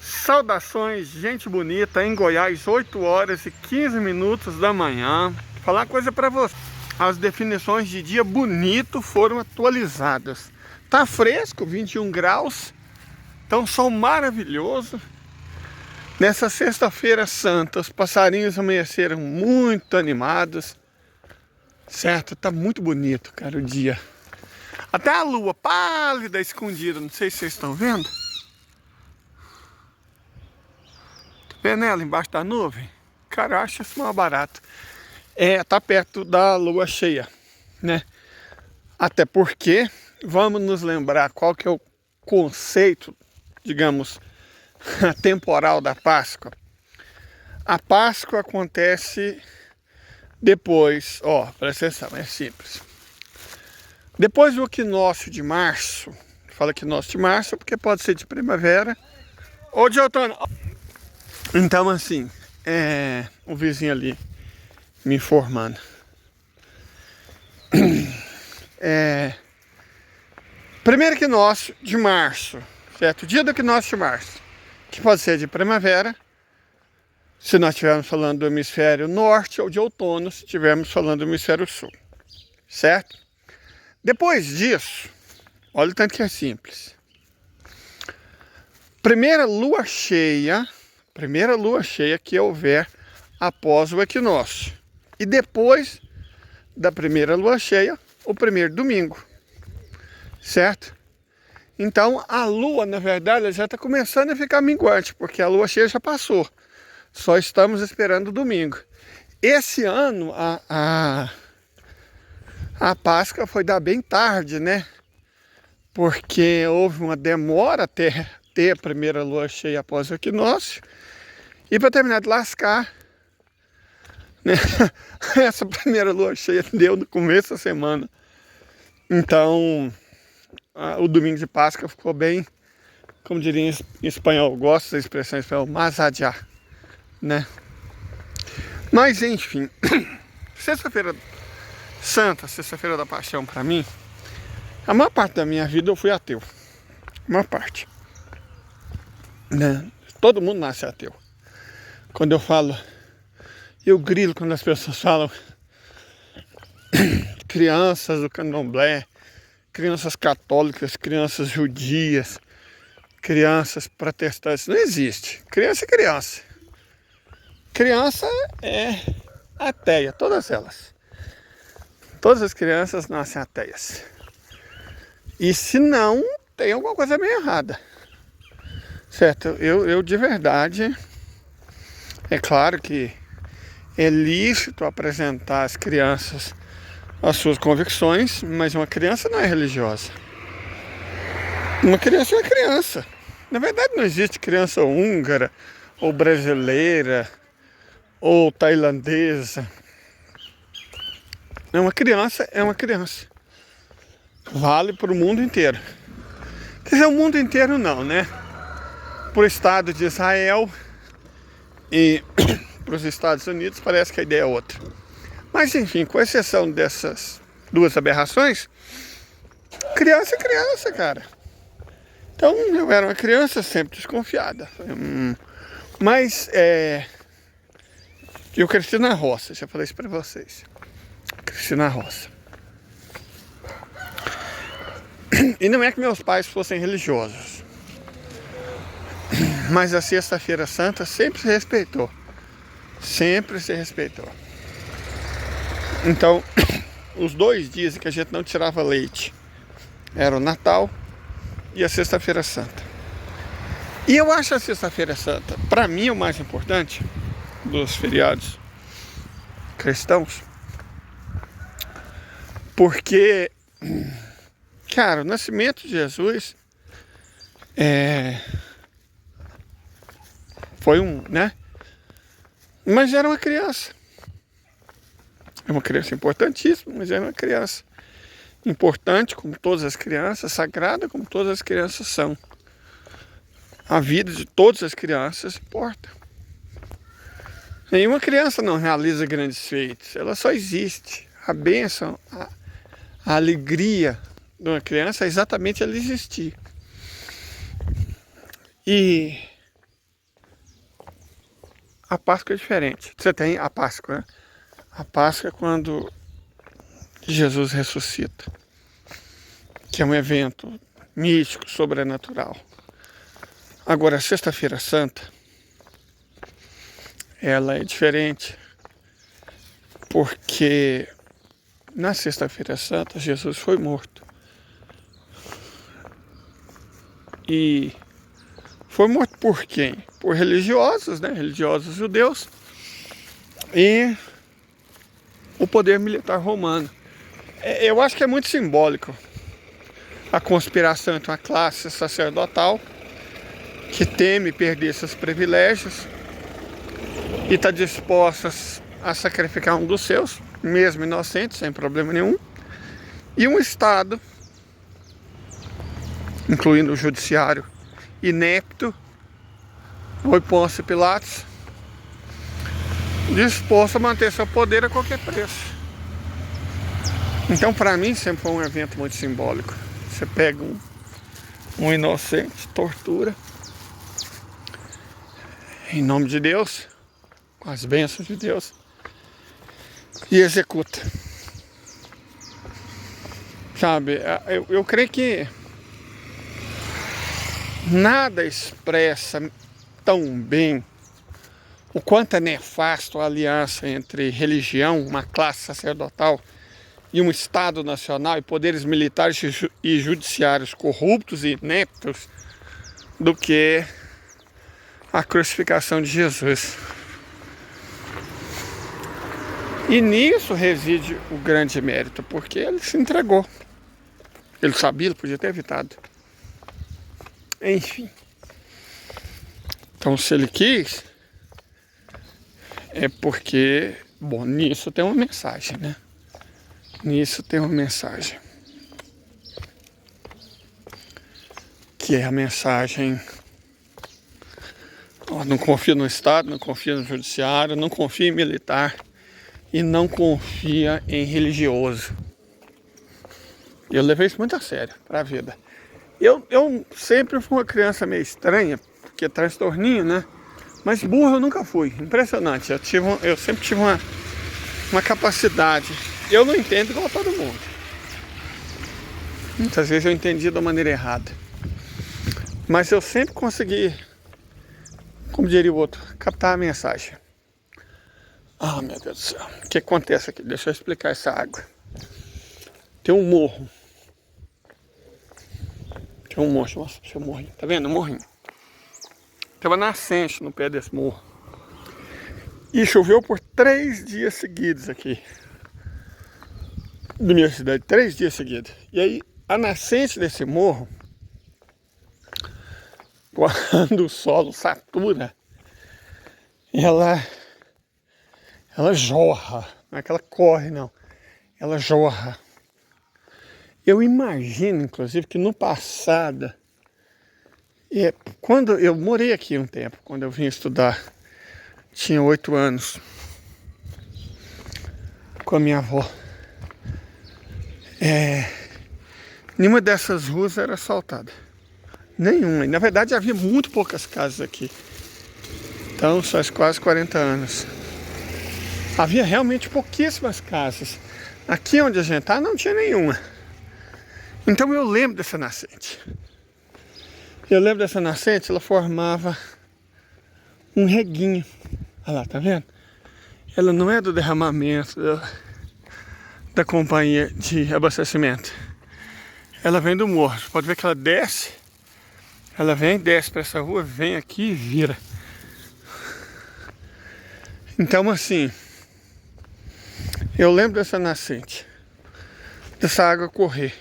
Saudações, gente bonita, em Goiás, 8 horas e 15 minutos da manhã. Vou falar uma coisa para você. As definições de dia bonito foram atualizadas. Tá fresco, 21 graus. Então, sol maravilhoso. Nessa sexta-feira santa, os passarinhos amanheceram muito animados. Certo? Tá muito bonito, cara, o dia. Até a lua pálida, escondida. Não sei se vocês estão vendo. Vendo ela embaixo da nuvem? Cara, eu acho isso mais barato. Tá perto da lua cheia, né? Até porque, vamos nos lembrar qual que é o conceito, digamos, temporal da Páscoa. A Páscoa acontece depois, presta atenção, é simples. Depois do equinócio de março, fala equinócio de março porque pode ser de primavera ou de outono. Então, assim, o vizinho ali me informando. Primeiro equinócio de março, certo? O dia do equinócio de março, que pode ser de primavera, se nós estivermos falando do hemisfério norte, ou de outono, se estivermos falando do hemisfério sul, certo? Depois disso, olha o tanto que é simples. Primeira lua cheia que houver após o equinócio. E depois da primeira lua cheia, o primeiro domingo. Certo? Então a lua, na verdade, já está começando a ficar minguante, porque a lua cheia já passou. Só estamos esperando o domingo. Esse ano a Páscoa foi dar bem tarde, né? Porque houve uma demora até ter a primeira lua cheia após o equinócio. E para terminar de lascar, né? Essa primeira lua cheia deu no começo da semana. Então, o domingo de Páscoa ficou bem, como diria em espanhol, gosto da expressão em espanhol, más allá, né? Mas enfim, sexta-feira santa, sexta-feira da paixão, para mim, a maior parte da minha vida eu fui ateu. A maior parte, né? Todo mundo nasce ateu. Quando eu falo, eu grilo quando as pessoas falam crianças do candomblé, crianças católicas, crianças judias, crianças protestantes. Não existe. Criança é criança. Criança é ateia, todas elas. Todas as crianças nascem ateias. E se não, tem alguma coisa meio errada. Certo? Eu de verdade... É claro que é lícito apresentar às crianças as suas convicções, mas uma criança não é religiosa. Uma criança é uma criança. Na verdade não existe criança húngara, ou brasileira, ou tailandesa. Uma criança é uma criança. Vale para o mundo inteiro. Quer dizer, o mundo inteiro não, né? Para o Estado de Israel... E para os Estados Unidos parece que a ideia é outra. Mas enfim, com exceção dessas duas aberrações, criança é criança, cara. Então eu era uma criança sempre desconfiada. Mas eu cresci na roça, já falei isso para vocês. Cresci na roça. E não é que meus pais fossem religiosos. Mas a sexta-feira santa sempre se respeitou. Sempre se respeitou. Então, os 2 dias em que a gente não tirava leite era o Natal e a sexta-feira santa. E eu acho a sexta-feira santa, para mim, o mais importante dos feriados cristãos. Porque, cara, o nascimento de Jesus foi né? Mas era uma criança. É uma criança importantíssima, mas era uma criança importante, como todas as crianças, sagrada, como todas as crianças são. A vida de todas as crianças importa. Nenhuma criança não realiza grandes feitos, ela só existe. A bênção, a alegria de uma criança é exatamente ela existir. E a Páscoa é diferente. Você tem a Páscoa, né? A Páscoa é quando Jesus ressuscita, que é um evento místico, sobrenatural. Agora, a Sexta-feira Santa, ela é diferente, porque na Sexta-feira Santa Jesus foi morto. E foi morto por quem? Por religiosos, né? Religiosos judeus e o poder militar romano. Eu acho que é muito simbólico a conspiração entre uma classe sacerdotal que teme perder seus privilégios e está disposta a sacrificar um dos seus, mesmo inocente, sem problema nenhum, e um Estado, incluindo o judiciário inepto, o Pôncio Pilatos, disposto a manter seu poder a qualquer preço. Então, para mim, sempre foi um evento muito simbólico. Você pega um inocente, tortura, em nome de Deus, com as bênçãos de Deus, e executa. Sabe, eu creio que nada expressa tão bem o quanto é nefasto a aliança entre religião, uma classe sacerdotal, e um Estado nacional e poderes militares e judiciários corruptos e ineptos do que a crucificação de Jesus. E nisso reside o grande mérito, porque ele se entregou. Ele sabia, ele podia ter evitado. Enfim. Então, se ele quis, é porque, bom, nisso tem uma mensagem, né? Nisso tem uma mensagem. Que é a mensagem: não confia no Estado, não confia no Judiciário, não confia em militar e não confia em religioso. Eu levei isso muito a sério para a vida. Eu sempre fui uma criança meio estranha, porque é transtorninho, né? Mas burro eu nunca fui. Impressionante. Eu sempre tive uma capacidade. Eu não entendo igual todo mundo. Muitas vezes eu entendi da maneira errada. Mas eu sempre consegui, como diria o outro, captar a mensagem. Ah, meu Deus do céu. O que acontece aqui? Deixa eu explicar essa água. Tem um morro. Tem um morro. Nossa, deixa eu morrer. Tá vendo? Um morrinho. Tem uma nascente no pé desse morro. E choveu por 3 dias seguidos aqui. Da minha cidade. 3 dias seguidos. E aí, a nascente desse morro, quando o solo satura, ela jorra. Não é que ela corre, não. Ela jorra. Eu imagino, inclusive, que no passado, quando eu morei aqui um tempo, quando eu vim estudar, tinha 8 anos, com a minha avó. Nenhuma dessas ruas era assaltada. Nenhuma. Na verdade, havia muito poucas casas aqui. Então, faz quase 40 anos. Havia realmente pouquíssimas casas. Aqui onde a gente está, não tinha nenhuma. Então, eu lembro dessa nascente. Ela formava um reguinho. Olha lá, tá vendo? Ela não é do derramamento da companhia de abastecimento. Ela vem do morro. Você pode ver que ela desce. Ela vem, desce para essa rua, vem aqui e vira. Então, assim, eu lembro dessa nascente, dessa água correr.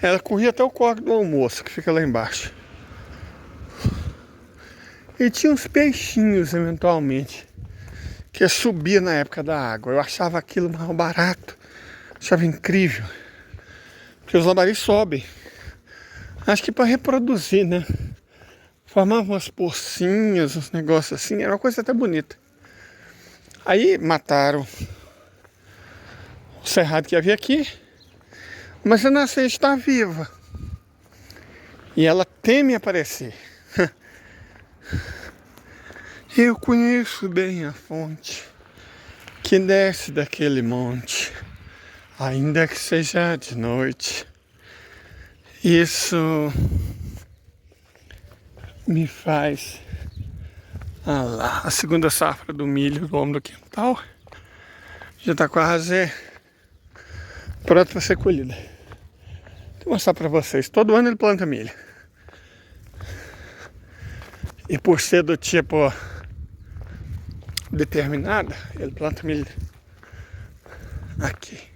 Ela corria até o córrego do almoço, que fica lá embaixo. E tinha uns peixinhos, eventualmente, que subia na época da água. Eu achava aquilo mal barato, achava incrível. Porque os lambaris sobem. Acho que para reproduzir, né? Formavam umas pocinhas, uns negócios assim, era uma coisa até bonita. Aí mataram o cerrado que havia aqui, mas a nascente está viva. E ela teme aparecer. Eu conheço bem a fonte que desce daquele monte, ainda que seja de noite. Isso me faz... Ah lá, a segunda safra do milho do homem do quintal já está quase pronto para ser colhida. Vou mostrar para vocês, todo ano ele planta milho. E por ser do tipo determinado, ele planta milho aqui.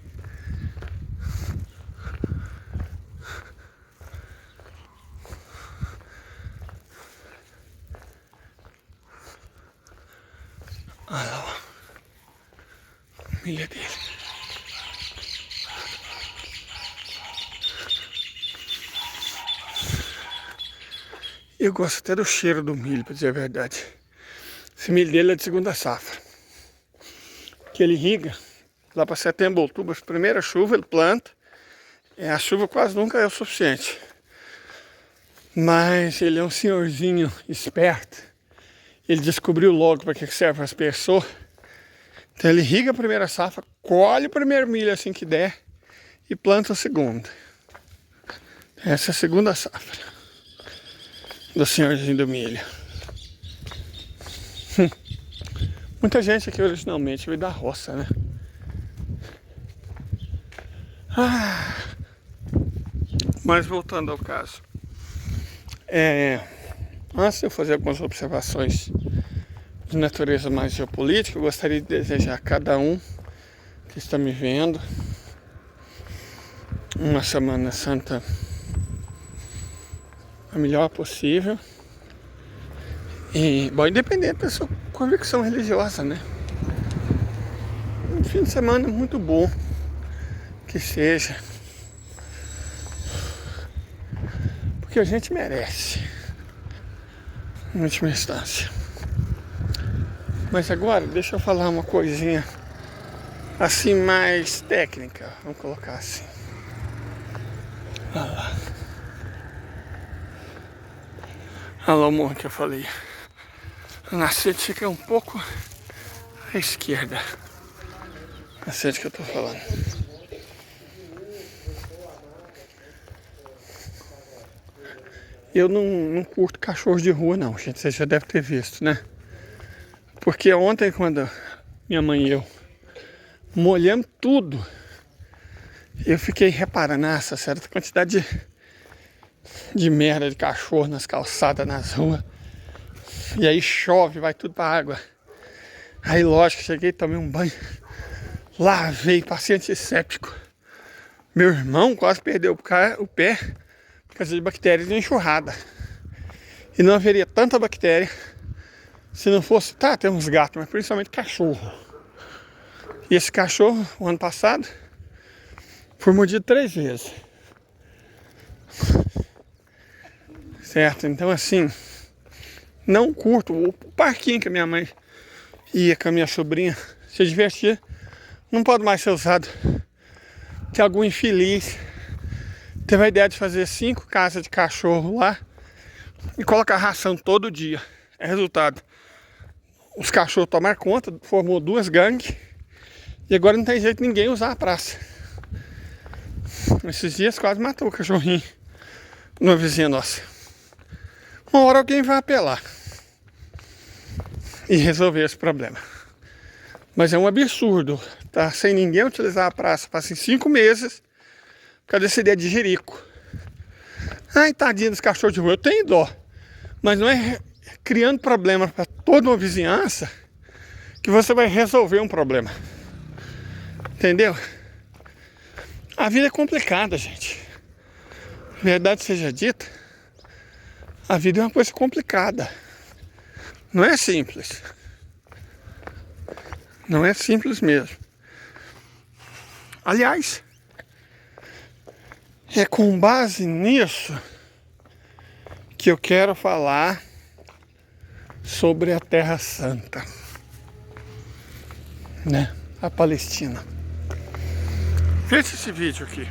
Olha lá, a milha dele. Eu gosto até do cheiro do milho, para dizer a verdade. Esse milho dele é de segunda safra. Que ele irriga lá para setembro, outubro, a primeira chuva ele planta. A chuva quase nunca é o suficiente. Mas ele é um senhorzinho esperto. Ele descobriu logo para que serve as pessoas. Então ele irriga a primeira safra, colhe o primeiro milho assim que der e planta a segunda. Essa é a segunda safra do senhorzinho do milho. Muita gente aqui originalmente veio da roça, né? Mas voltando ao caso. Antes de eu fazer algumas observações de natureza mais geopolítica, eu gostaria de desejar a cada um que está me vendo uma Semana Santa a melhor possível. E, bom, independente da sua convicção religiosa, né? Um fim de semana muito bom que seja. Porque a gente merece. Em última instância. Mas agora, deixa eu falar uma coisinha assim mais técnica. Vamos colocar assim. Olha lá. Olha lá o morro que eu falei. A nascente fica um pouco à esquerda. A nascente que eu tô falando. Eu não curto cachorro de rua não, gente. Você já deve ter visto, né? Porque ontem, quando minha mãe e eu molhamos tudo, eu fiquei reparando essa certa quantidade de merda de cachorro nas calçadas, nas ruas. E aí chove, vai tudo pra água. Aí lógico, cheguei, tomei um banho, lavei, passei antisséptico. Meu irmão quase perdeu o pé por causa de bactérias de enxurrada. E não haveria tanta bactéria se não fosse, tem uns gatos, mas principalmente cachorro. E esse cachorro, o ano passado, foi mordido 3 vezes. Certo? Então assim, não curto. O parquinho que a minha mãe ia com a minha sobrinha se divertir, não pode mais ser usado. Que algum infeliz teve a ideia de fazer 5 casas de cachorro lá e colocar ração todo dia. Resultado, os cachorros tomaram conta, formou 2 gangues e agora não tem jeito de ninguém usar a praça. Esses dias quase matou o cachorrinho numa vizinha nossa. Uma hora alguém vai apelar e resolver esse problema. Mas é um absurdo, tá? Sem ninguém utilizar a praça, passam 5 meses por causa dessa ideia de jerico. Ai, tadinho dos cachorros de rua, eu tenho dó. Mas não é criando problema para toda uma vizinhança que você vai resolver um problema. Entendeu? A vida é complicada, gente. Verdade seja dita, a vida é uma coisa complicada. Não é simples. Não é simples mesmo. Aliás, é com base nisso que eu quero falar sobre a Terra Santa, né? A Palestina. Fecha esse vídeo aqui.